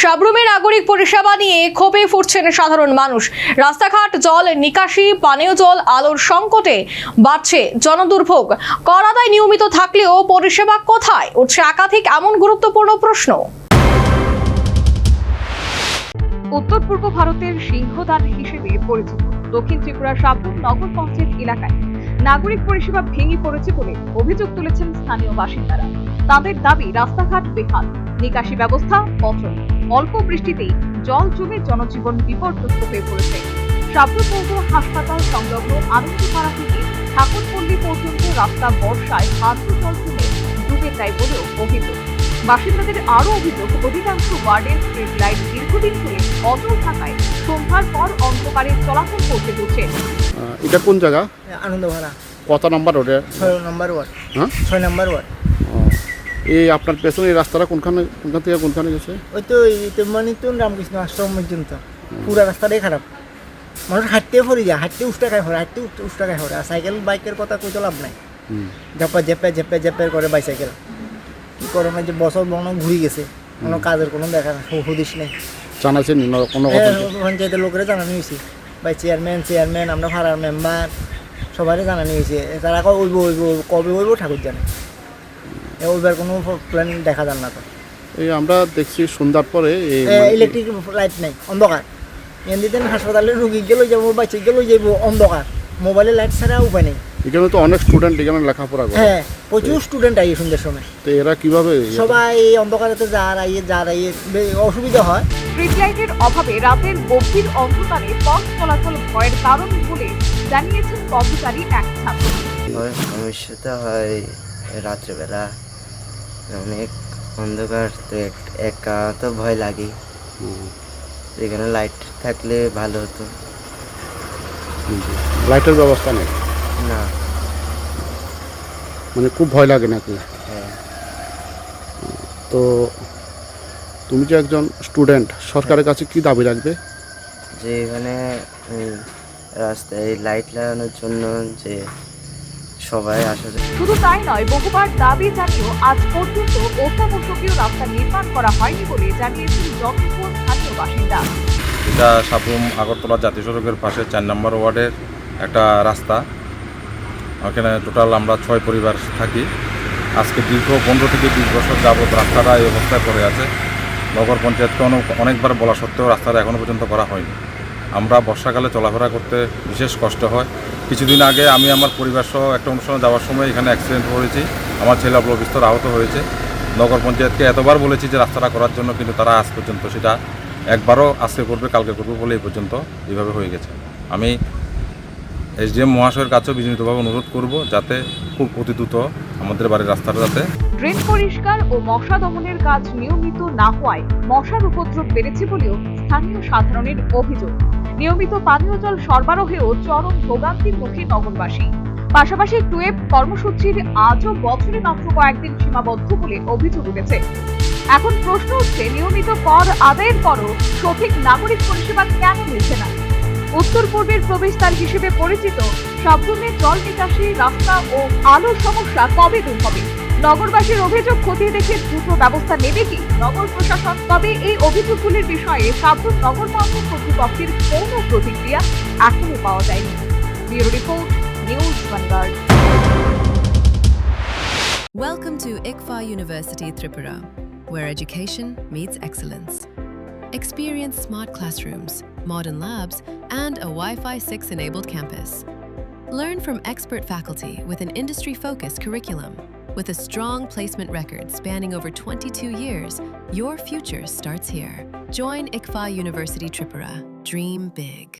সাবরুমে নাগরিক পরিষেবা নিয়ে ক্ষোভে ফুটছেন সাধারণ মানুষ। রাস্তাঘাট, জল নিকাশি, পানীয় জল, আলোর সংকটে বাড়ছে জনদুর্ভোগ। কর আদায় নিয়মিত থাকলেও পরিষেবা কোথায়, উঠছে একাধিক এমন গুরুত্বপূর্ণ প্রশ্ন। উত্তর পূর্ব ভারতের সিংহদ্বার হিসেবে পরিচিত দক্ষিণ ত্রিপুরার সাবরুম নগর পঞ্চায়েত এলাকায় নাগরিক পরিষেবা ভেঙে পড়েছে বলে অভিযোগ তুলেছেন স্থানীয় বাসিন্দারা। তাদের দাবি, রাস্তাঘাট বেহাল, নিকাশি ব্যবস্থা অচল, অল্প বৃষ্টিতেই জল জমে জনজীবন বিপর্যস্ত হয়ে পড়েছে। সাবরুম পৌর হাসপাতাল সংলগ্ন আনন্দপাড়া থেকে ঠাকুরপল্লী পর্যন্ত রাস্তা বর্ষায় ভাদ্র জল জমে ডুবে যায় বলেও অভিযোগ। বাসিন্দাদের আরো অভিযোগ, অধিকাংশ ওয়ার্ডের স্ট্রিট লাইট দীর্ঘদিন ধরে অচল থাকায় সন্ধ্যার পর অন্ধকারে চলাচল করতে হচ্ছে। এটা কোন জায়গা? আনন্দপাড়া। কত নম্বর রোডে? 6 নম্বর ওয়ার্ড। হ্যাঁ, 6 নম্বর ওয়ার্ড। এই আপনার পেছনে এই রাস্তাটা কোনখান থেকে কোনখানে গেছে? ওই তো মনিতুন রামকৃষ্ণ আশ্রম পর্যন্ত পুরা রাস্তাটাই খারাপ। মানুষ হাঁটতে পড়ে যায়, হাঁটতে উষ্টাকায় পড়ে, হাঁটতে উষ্টাকায় পড়ে। আর সাইকেল বাইকের কথা কই তো লাভ নাই, জেপে করে বাইসাইকেল। কি করে না যে বছর বন ঘুরে গেছে, কোনো কাজের কোনো দেখা হদিস নেই। জানাছেন কোনো কথা? পঞ্চায়েতের লোকেরা জানানো হয়েছে, বাই চেয়ারম্যান আমরা ভাড়ার মেম্বার সবারই জানানো হয়েছে। তারা কবে ওইব ঠাকুর জানে, ওইবার কোনো প্ল্যান দেখা যান না। তো এই আমরা দেখছি সন্ধ্যার পরে ইলেকট্রিক লাইট নাই, অন্ধকার। এমনিতেন হাসপাতালে রুগী গেলেও যাবো, বাচ্চা গেলেও যাবো, অন্ধকার। মোবাইলে লাইট ছাড়া উপায় নেই। এখানে তো অনেক স্টুডেন্ট এখানে লেখাপড়া করে। হ্যাঁ, প্রচুর স্টুডেন্ট আইয়ে সন্ধ্যের সময়। তো এরা কিভাবে? সবাই এই অন্ধকারেতে যার আইয়ে অসুবিধা হয়। স্ট্রিট লাইটের অভাবে রাতের গভীর অন্ধকারে পথ চলাচল ভয়ের কারণ বলে জানিয়েছেন কর্মচারী এক ছাত্র। সমস্যাটা হয় রাত্রেবেলা, অনেক অন্ধকার, তো একা তো ভয় লাগে। এখানে লাইট থাকলে ভালো হতো। লাইটের ব্যবস্থা নেই? না। মানে খুব ভয় লাগে নাকি? হ্যাঁ। তো তুমি যে একজন স্টুডেন্ট, সরকারের কাছে কি দাবি রাখবে? যে এখানে রাস্তায় লাইট লাগানোর জন্য যে সবাই আসা যায়। শুধু তাই নয়, বহুবার দাবি জানিয়েও আজ পর্যন্ত অত্যাবশ্যকীয় রাস্তা নির্মাণ করা হয়নি বলে জানিয়েছেন জগৎপুর স্থানীয় বাসিন্দা। এটা সাবরুম আগরতলা জাতীয় সড়কের পাশে 4 নম্বর ওয়ার্ডের একটা রাস্তা। ওখানে টোটাল আমরা 6 পরিবার থাকি। আজকে দীর্ঘ 15 থেকে 20 বছর যাবৎ রাস্তাটা এই অবস্থায় পড়ে আছে। নগর পঞ্চায়েতকে অনেকবার বলা সত্ত্বেও রাস্তাটা এখনও পর্যন্ত করা হয়নি। আমরা বর্ষাকালে চলাফেরা করতে বিশেষ কষ্ট হয়। কিছুদিন আগে আমি আমার পরিবার সহ একটা অনুষ্ঠানে যাওয়ার সময় এখানে অ্যাক্সিডেন্ট হয়েছি, আমার ছেলে বিস্তর আহত হয়েছে। নগর পঞ্চায়েতকে এতবার বলেছি যে রাস্তাটা করার জন্য, কিন্তু তারা আজ পর্যন্ত সেটা একবারও আজকে করবে কালকে করবে বলে এই পর্যন্ত এইভাবে হয়ে গেছে। আমি এসডিএম মহাশয়ের কাছেও বিনীতভাবে অনুরোধ করব যাতে খুব অতি দ্রুত আমাদের বাড়ির রাস্তাটা যাতে। ড্রেন পরিষ্কার ও মশা দমনের কাজ নিয়মিত না হওয়ায় মশার উপদ্রব বেড়েছে বলেও স্থানীয় সাধারণের অভিযোগ। নিয়মিত পানীয় জল সরবরাহেও চরম ভোগান্তির মুখে নগরবাসী। পাশাপাশি টুয়েব কর্মসূচির আজও বছরে মাত্র কয়েকদিন সীমাবদ্ধ বলে অভিযোগ উঠেছে। এখন প্রশ্ন উঠছে, নিয়মিত কর আদায়ের পরও সঠিক নাগরিক পরিষেবা কেন মিলছে না? উত্তর পূর্বের প্রবেশদ্বার হিসেবে পরিচিত সাবরুমে জল নিকাশি, রাস্তা ও আলোর সমস্যা কবে দূর হবে? নগরবাসীর অভিযোগ খতিয়ে দেখে দ্রুত ব্যবস্থা নেবে কি নগর প্রশাসন? তবে এই অভিযোগগুলির বিষয়ে সাবরুম নগর পঞ্চায়েত কর্তৃপক্ষের কোনো প্রতিক্রিয়া এখনো পাওয়া যায়নি। Bureau report, news vanguard. Welcome to ICFA University Tripura, where education meets excellence. Experience smart classrooms, modern labs, and a Wi-Fi 6-enabled campus. Learn from expert faculty with an industry-focused curriculum. With a strong placement record spanning over 22 years, your future starts here. Join ICFA University Tripura. Dream big.